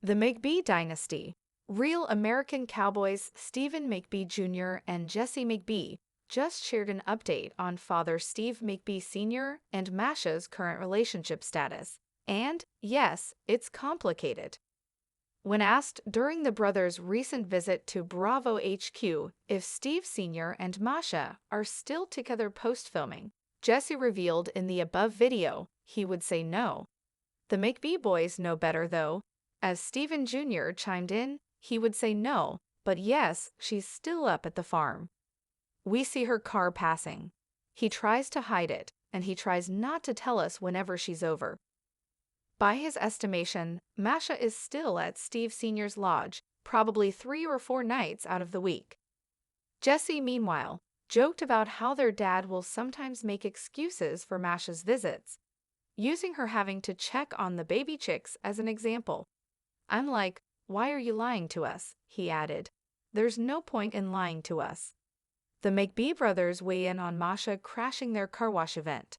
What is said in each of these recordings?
The McBee Dynasty. Real American Cowboys Stephen McBee Jr. and Jesse McBee just shared an update on father Steve McBee Sr. and Masha's current relationship status. And, yes, it's complicated. When asked during the brothers' recent visit to Bravo HQ if Steve Sr. and Masha are still together post-filming, Jesse revealed in the above video he would say no. The McBee boys know better, though. As Stephen Jr. chimed in, he would say no, but yes, she's still up at the farm. We see her car passing. He tries to hide it, and he tries not to tell us whenever she's over. By his estimation, Masha is still at Steve Sr.'s lodge, probably 3 or 4 nights out of the week. Jesse, meanwhile, joked about how their dad will sometimes make excuses for Masha's visits, using her having to check on the baby chicks as an example. I'm like, why are you lying to us? He added. There's no point in lying to us. The McBee brothers weigh in on Masha crashing their car wash event.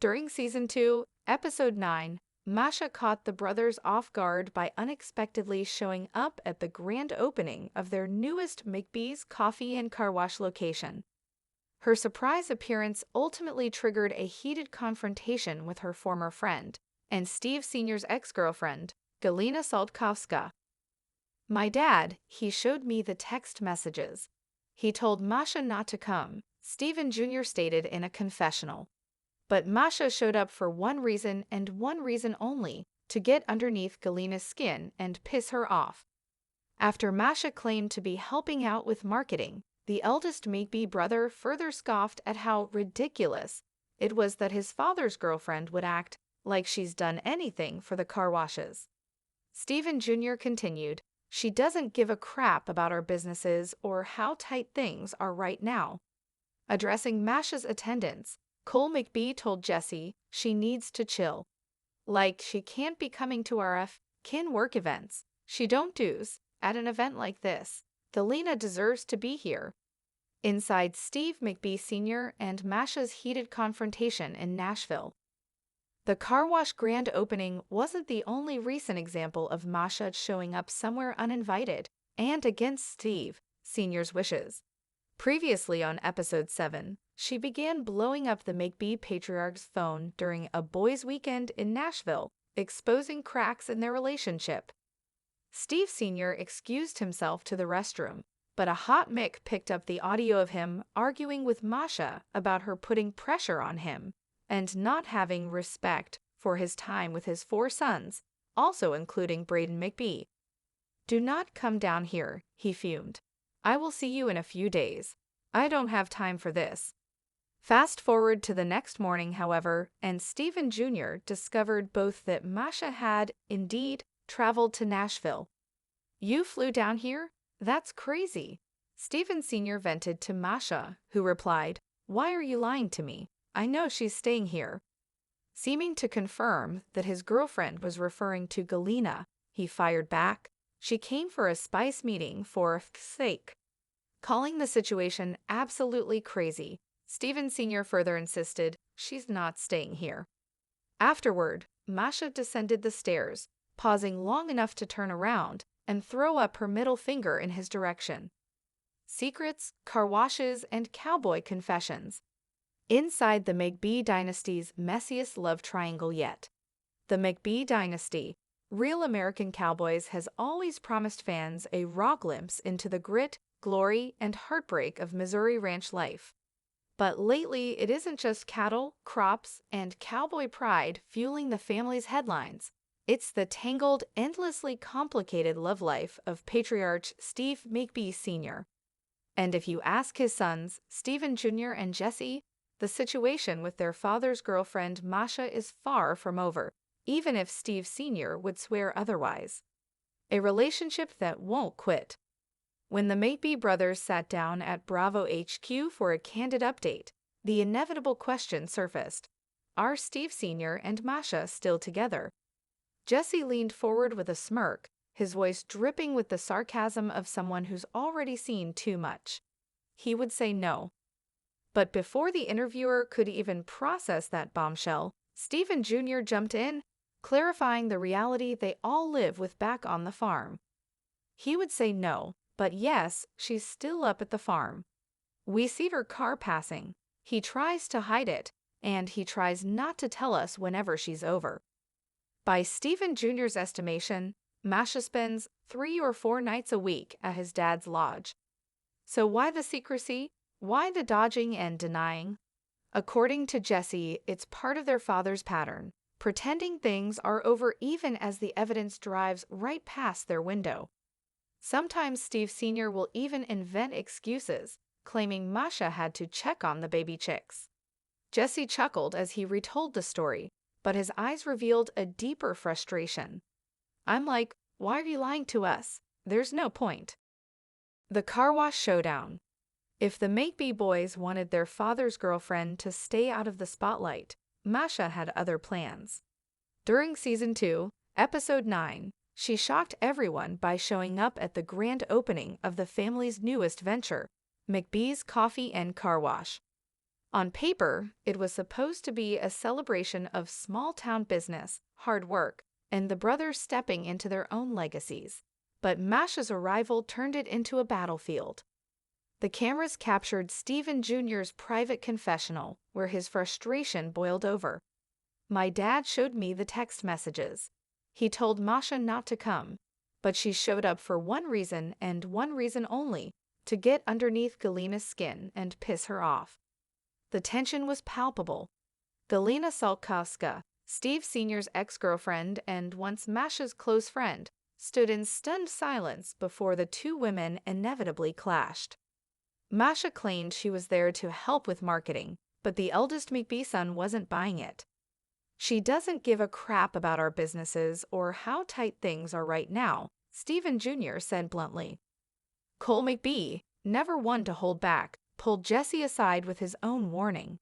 During Season 2, Episode 9, Masha caught the brothers off guard by unexpectedly showing up at the grand opening of their newest McBee's Coffee and Car Wash location. Her surprise appearance ultimately triggered a heated confrontation with her former friend and Steve Sr.'s ex-girlfriend, Galina Saltkowska. My dad, he showed me the text messages. He told Masha not to come, Stephen Jr. stated in a confessional. But Masha showed up for one reason and one reason only, to get underneath Galina's skin and piss her off. After Masha claimed to be helping out with marketing, the eldest McBee brother further scoffed at how ridiculous it was that his father's girlfriend would act like she's done anything for the car washes. Stephen Jr. continued, she doesn't give a crap about our businesses or how tight things are right now. Addressing Masha's attendance, Cole McBee told Jesse she needs to chill. Like she can't be coming to our kin work events. She don't dues at an event like this. Galina deserves to be here. Inside Steve McBee Sr. and Masha's heated confrontation in Nashville. The car wash grand opening wasn't the only recent example of Masha showing up somewhere uninvited and against Steve Sr.'s wishes. Previously on Episode 7, she began blowing up the McBee patriarch's phone during a boys' weekend in Nashville, exposing cracks in their relationship. Steve Sr. excused himself to the restroom, but a hot Mick picked up the audio of him arguing with Masha about her putting pressure on him and not having respect for his time with his 4 sons, also including Braden McBee. Do not come down here, he fumed. I will see you in a few days. I don't have time for this. Fast forward to the next morning, however, and Stephen Jr. discovered both that Masha had, indeed, traveled to Nashville. You flew down here? That's crazy. Stephen Sr. vented to Masha, who replied, why are you lying to me? I know she's staying here. Seeming to confirm that his girlfriend was referring to Galina, he fired back, she came for a spice meeting for f***'s sake. Calling the situation absolutely crazy, Stephen Sr. further insisted, she's not staying here. Afterward, Masha descended the stairs, pausing long enough to turn around and throw up her middle finger in his direction. Secrets, car washes, and cowboy confessions. Inside the McBee dynasty's messiest love triangle yet. The McBee dynasty, Real American Cowboys, has always promised fans a raw glimpse into the grit, glory, and heartbreak of Missouri ranch life. But lately, it isn't just cattle, crops, and cowboy pride fueling the family's headlines. It's the tangled, endlessly complicated love life of patriarch Steve McBee Sr. And if you ask his sons, Stephen Jr. and Jesse, the situation with their father's girlfriend Masha is far from over, even if Steve Sr. would swear otherwise. A relationship that won't quit. When the McBee brothers sat down at Bravo HQ for a candid update, the inevitable question surfaced. Are Steve Sr. and Masha still together? Jesse leaned forward with a smirk, his voice dripping with the sarcasm of someone who's already seen too much. He would say no. But before the interviewer could even process that bombshell, Stephen Jr. jumped in. clarifying the reality they all live with back on the farm. He would say no, but yes, she's still up at the farm. We see her car passing. He tries to hide it, and he tries not to tell us whenever she's over. By Stephen Jr.'s estimation, Masha spends 3 or 4 nights a week at his dad's lodge. So why the secrecy? Why the dodging and denying? According to Jesse, it's part of their father's pattern, pretending things are over even as the evidence drives right past their window. Sometimes Steve Sr. will even invent excuses, claiming Masha had to check on the baby chicks. Jesse chuckled as he retold the story, but his eyes revealed a deeper frustration. I'm like, why are you lying to us? There's no point. The car wash showdown. If the McBee boys wanted their father's girlfriend to stay out of the spotlight, Masha had other plans. During Season 2, Episode 9, she shocked everyone by showing up at the grand opening of the family's newest venture, McBee's Coffee and Car Wash. On paper, it was supposed to be a celebration of small-town business, hard work, and the brothers stepping into their own legacies. But Masha's arrival turned it into a battlefield. The cameras captured Stephen Jr.'s private confessional, where his frustration boiled over. My dad showed me the text messages. He told Masha not to come, but she showed up for one reason and one reason only, to get underneath Galina's skin and piss her off. The tension was palpable. Galina Salkowska, Steve Sr.'s ex-girlfriend and once Masha's close friend, stood in stunned silence before the two women inevitably clashed. Masha claimed she was there to help with marketing, but the eldest McBee son wasn't buying it. She doesn't give a crap about our businesses or how tight things are right now, Stephen Jr. said bluntly. Cole McBee, never one to hold back, pulled Jesse aside with his own warning.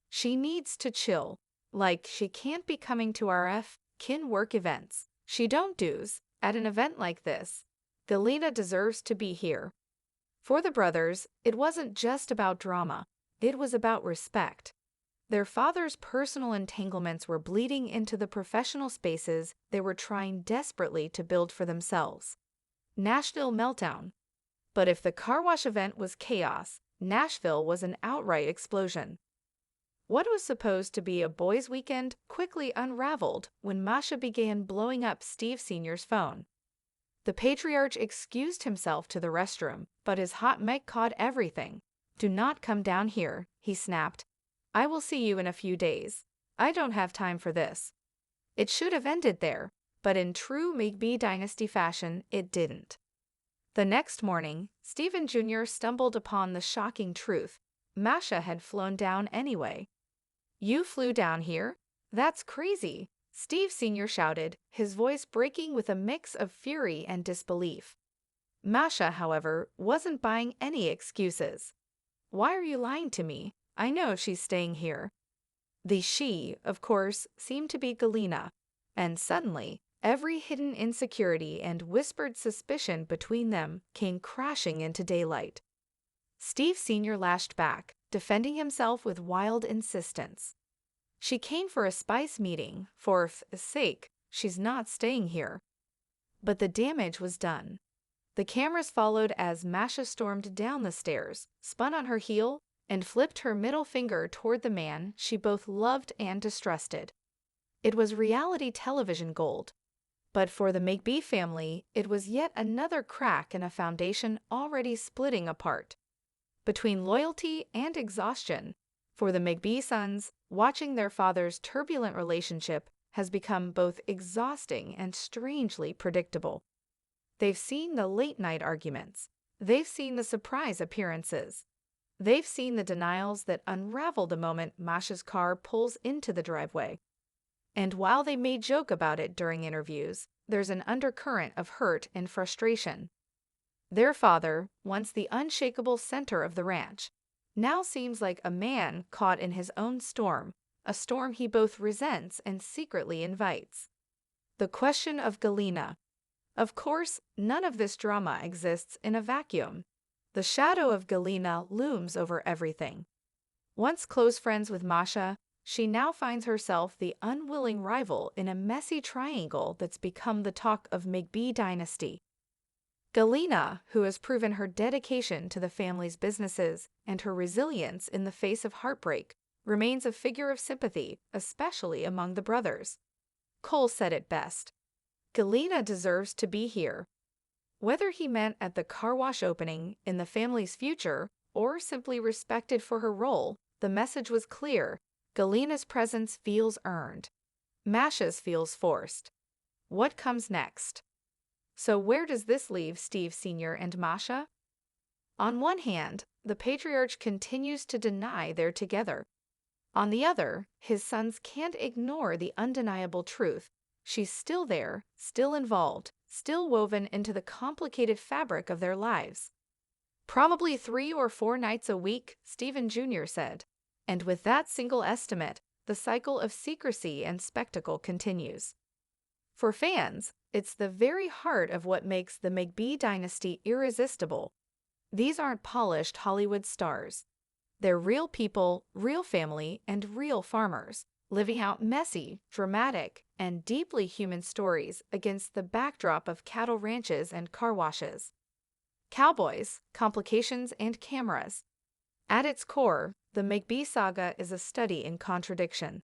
She needs to chill, like she can't be coming to our kin work events. She don't dues at an event like this. Galina deserves to be here. For the brothers, it wasn't just about drama, it was about respect. Their father's personal entanglements were bleeding into the professional spaces they were trying desperately to build for themselves. Nashville meltdown. But if the car wash event was chaos, Nashville was an outright explosion. What was supposed to be a boys' weekend quickly unraveled when Masha began blowing up Steve Sr.'s phone. The patriarch excused himself to the restroom, but his hot mic caught everything. Do not come down here, he snapped. I will see you in a few days. I don't have time for this. It should have ended there, but in true McBeeDynasty fashion, it didn't. The next morning, Stephen Jr. stumbled upon the shocking truth. Masha had flown down anyway. You flew down here? That's crazy, Steve Sr. shouted, his voice breaking with a mix of fury and disbelief. Masha, however, wasn't buying any excuses. Why are you lying to me? I know she's staying here. The she, of course, seemed to be Galina, and suddenly, every hidden insecurity and whispered suspicion between them came crashing into daylight. Steve Sr. lashed back, defending himself with wild insistence. She came for a spice meeting, for f***'s sake, she's not staying here. But the damage was done. The cameras followed as Masha stormed down the stairs, spun on her heel, and flipped her middle finger toward the man she both loved and distrusted. It was reality television gold. But for the McBee family, it was yet another crack in a foundation already splitting apart. Between loyalty and exhaustion, for the McBee sons, watching their father's turbulent relationship has become both exhausting and strangely predictable. They've seen the late-night arguments. They've seen the surprise appearances. They've seen the denials that unravel the moment Masha's car pulls into the driveway. And while they may joke about it during interviews, there's an undercurrent of hurt and frustration. Their father, once the unshakable center of the ranch, now seems like a man caught in his own storm, a storm he both resents and secretly invites. The question of Galina. Of course, none of this drama exists in a vacuum. The shadow of Galina looms over everything. Once close friends with Masha, she now finds herself the unwilling rival in a messy triangle that's become the talk of McBeeDynasty. Galena, who has proven her dedication to the family's businesses and her resilience in the face of heartbreak, remains a figure of sympathy, especially among the brothers. Cole said it best. Galena deserves to be here. Whether he meant at the car wash opening, in the family's future, or simply respected for her role, the message was clear. Galena's presence feels earned. Masha's feels forced. What comes next? So where does this leave Steve Sr. and Masha? On one hand, the patriarch continues to deny they're together. On the other, his sons can't ignore the undeniable truth. She's still there, still involved, still woven into the complicated fabric of their lives. Probably 3 or 4 nights a week, Stephen Jr. said. And with that single estimate, the cycle of secrecy and spectacle continues. For fans, it's the very heart of what makes the McBee dynasty irresistible. These aren't polished Hollywood stars. They're real people, real family, and real farmers, living out messy, dramatic, and deeply human stories against the backdrop of cattle ranches and car washes. Cowboys, complications, and cameras. At its core, the McBee saga is a study in contradiction.